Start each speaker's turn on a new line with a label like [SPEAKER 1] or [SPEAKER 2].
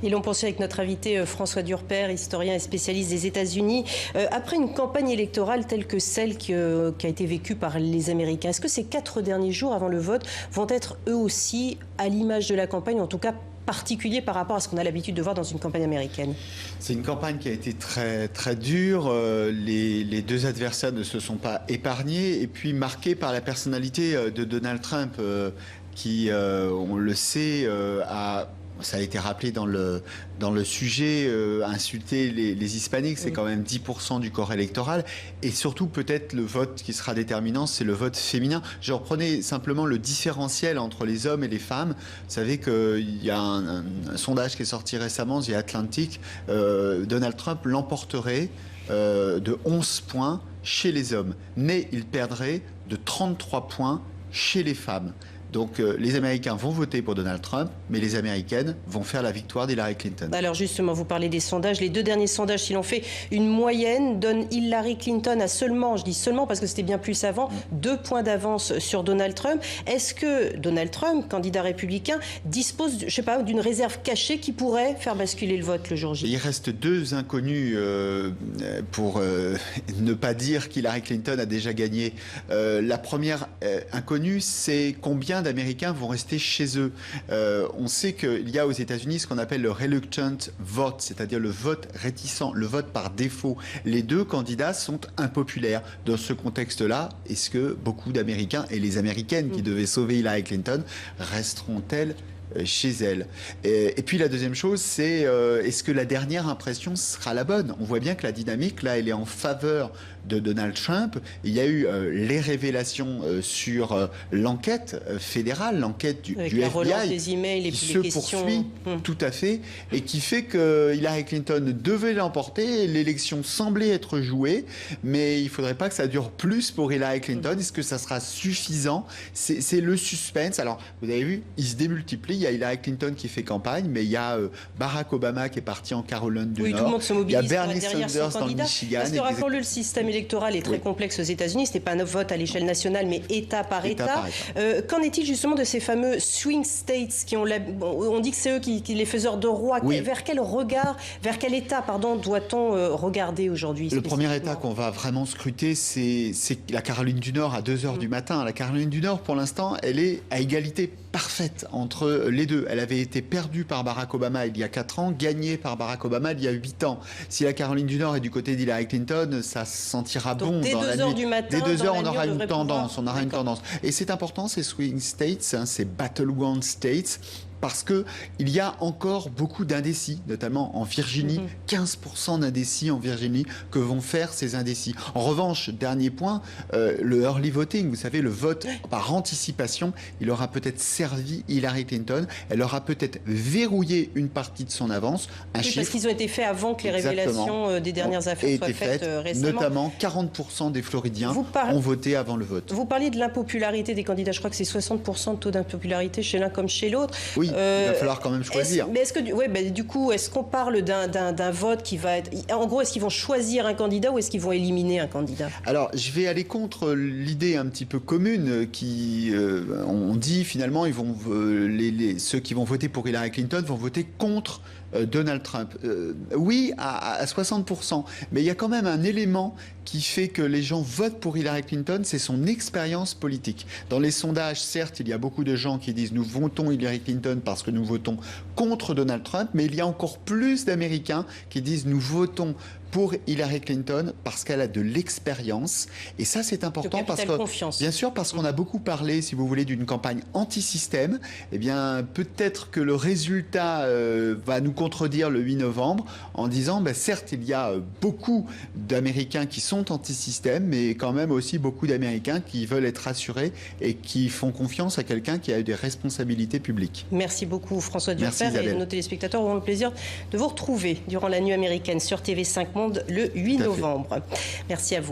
[SPEAKER 1] Et l'on poursuit avec notre invité François Durper, historien et spécialiste des États-Unis. Après une campagne électorale telle que celle qui a été vécue par les Américains, est-ce que ces 4 derniers jours avant le vote vont être eux aussi à l'image de la campagne, en tout cas particulier par rapport à ce qu'on a l'habitude de voir dans une campagne américaine?
[SPEAKER 2] C'est une campagne qui a été très, très dure. Les deux adversaires ne se sont pas épargnés et puis marqués par la personnalité de Donald Trump qui, on le sait, ça a été rappelé dans le sujet, insulter les hispaniques, c'est quand même 10% du corps électoral. Et surtout, peut-être, le vote qui sera déterminant, c'est le vote féminin. Je reprenais simplement le différentiel entre les hommes et les femmes. Vous savez qu'il y a un sondage qui est sorti récemment, The Atlantic. Donald Trump l'emporterait de 11 points chez les hommes. Mais il perdrait de 33 points chez les femmes. Donc les Américains vont voter pour Donald Trump, mais les Américaines vont faire la victoire d'Hillary Clinton.
[SPEAKER 1] Alors justement, vous parlez des sondages. Les 2 derniers sondages, si l'on fait une moyenne, donnent Hillary Clinton à seulement, je dis seulement parce que c'était bien plus avant, 2 points d'avance sur Donald Trump. Est-ce que Donald Trump, candidat républicain, dispose, je sais pas, d'une réserve cachée qui pourrait faire basculer le vote le jour J?
[SPEAKER 2] Il reste 2 inconnus pour ne pas dire qu'Hillary Clinton a déjà gagné. La première inconnue, c'est combien d'Américains vont rester chez eux. On sait qu'il y a aux États-Unis ce qu'on appelle le reluctant vote, c'est-à-dire le vote réticent, le vote par défaut. Les 2 candidats sont impopulaires. Dans ce contexte-là, est-ce que beaucoup d'Américains et les Américaines qui devaient sauver Hillary Clinton resteront-elles chez elle? Et puis la deuxième chose, c'est est-ce que la dernière impression sera la bonne? On voit bien que la dynamique, là, elle est en faveur de Donald Trump. Il y a eu les révélations sur l'enquête fédérale, l'enquête du FBI,
[SPEAKER 1] des emails et
[SPEAKER 2] qui
[SPEAKER 1] puis
[SPEAKER 2] se
[SPEAKER 1] les questions.
[SPEAKER 2] poursuit tout à fait, et qui fait que Hillary Clinton devait l'emporter. L'élection semblait être jouée, mais il ne faudrait pas que ça dure plus pour Hillary Clinton. Est-ce que ça sera suffisant? C'est le suspense. Alors, vous avez vu, il se démultiplie. Il y a Hillary Clinton qui fait campagne, mais il y a Barack Obama qui est parti en Caroline du Nord.
[SPEAKER 1] Tout le monde se mobilise.
[SPEAKER 2] Il y a Bernie Sanders dans le Michigan.
[SPEAKER 1] Parce que rappelons-le, le système électoral est très complexe aux États-Unis. Ce n'est pas un vote à l'échelle nationale, mais État par État. Qu'en est-il justement de ces fameux swing states qui ont on dit que c'est eux qui les faiseurs de roi. Vers quel regard, vers quel État, pardon, doit-on regarder aujourd'hui?
[SPEAKER 2] Le premier État qu'on va vraiment scruter, c'est la Caroline du Nord à 2 h du matin. La Caroline du Nord, pour l'instant, elle est à égalité parfaite entre les 2. Elle avait été perdue par Barack Obama il y a 4 ans, gagnée par Barack Obama il y a 8 ans. Si la Caroline du Nord est du côté d'Hillary Clinton, ça se sentira bon dans la nuit. Dès 2
[SPEAKER 1] h du matin,
[SPEAKER 2] dès 2 h, on aura une tendance. On aura une tendance. Et c'est important, ces swing states, hein, ces battleground states, parce qu'il y a encore beaucoup d'indécis, notamment en Virginie, 15% d'indécis en Virginie. Que vont faire ces indécis? En revanche, dernier point, le early voting, vous savez, le vote par anticipation, il aura peut-être servi Hillary Clinton, elle aura peut-être verrouillé une partie de son avance.
[SPEAKER 1] Parce qu'ils ont été faits avant que les révélations des dernières affaires soient faites récemment.
[SPEAKER 2] Notamment, 40% des Floridiens ont voté avant le vote.
[SPEAKER 1] Vous parliez de l'impopularité des candidats, je crois que c'est 60% de taux d'impopularité chez l'un comme chez l'autre.
[SPEAKER 2] Oui. Il va falloir quand même choisir.
[SPEAKER 1] Mais est-ce que, du coup, est-ce qu'on parle d'un vote qui va être... En gros, est-ce qu'ils vont choisir un candidat ou est-ce qu'ils vont éliminer un candidat?
[SPEAKER 2] Alors, je vais aller contre l'idée un petit peu commune qui... on dit finalement, ceux qui vont voter pour Hillary Clinton vont voter contre Donald Trump. Oui, à 60%. Mais il y a quand même un élément qui fait que les gens votent pour Hillary Clinton, c'est son expérience politique. Dans les sondages, certes, il y a beaucoup de gens qui disent « nous votons Hillary Clinton parce que nous votons contre Donald Trump », mais il y a encore plus d'Américains qui disent « nous votons pour Hillary Clinton parce qu'elle a de l'expérience ». Et ça, c'est important parce que, bien sûr, parce qu'on a beaucoup parlé, si vous voulez, d'une campagne anti-système. Eh bien, peut-être que le résultat va nous contredire le 8 novembre en disant, certes, il y a beaucoup d'Américains qui sont anti-système, mais quand même aussi beaucoup d'Américains qui veulent être rassurés et qui font confiance à quelqu'un qui a eu des responsabilités publiques.
[SPEAKER 1] Merci beaucoup François Durper, et nos téléspectateurs auront le plaisir de vous retrouver durant la nuit américaine sur TV5 Monde le 8 novembre. Merci à vous.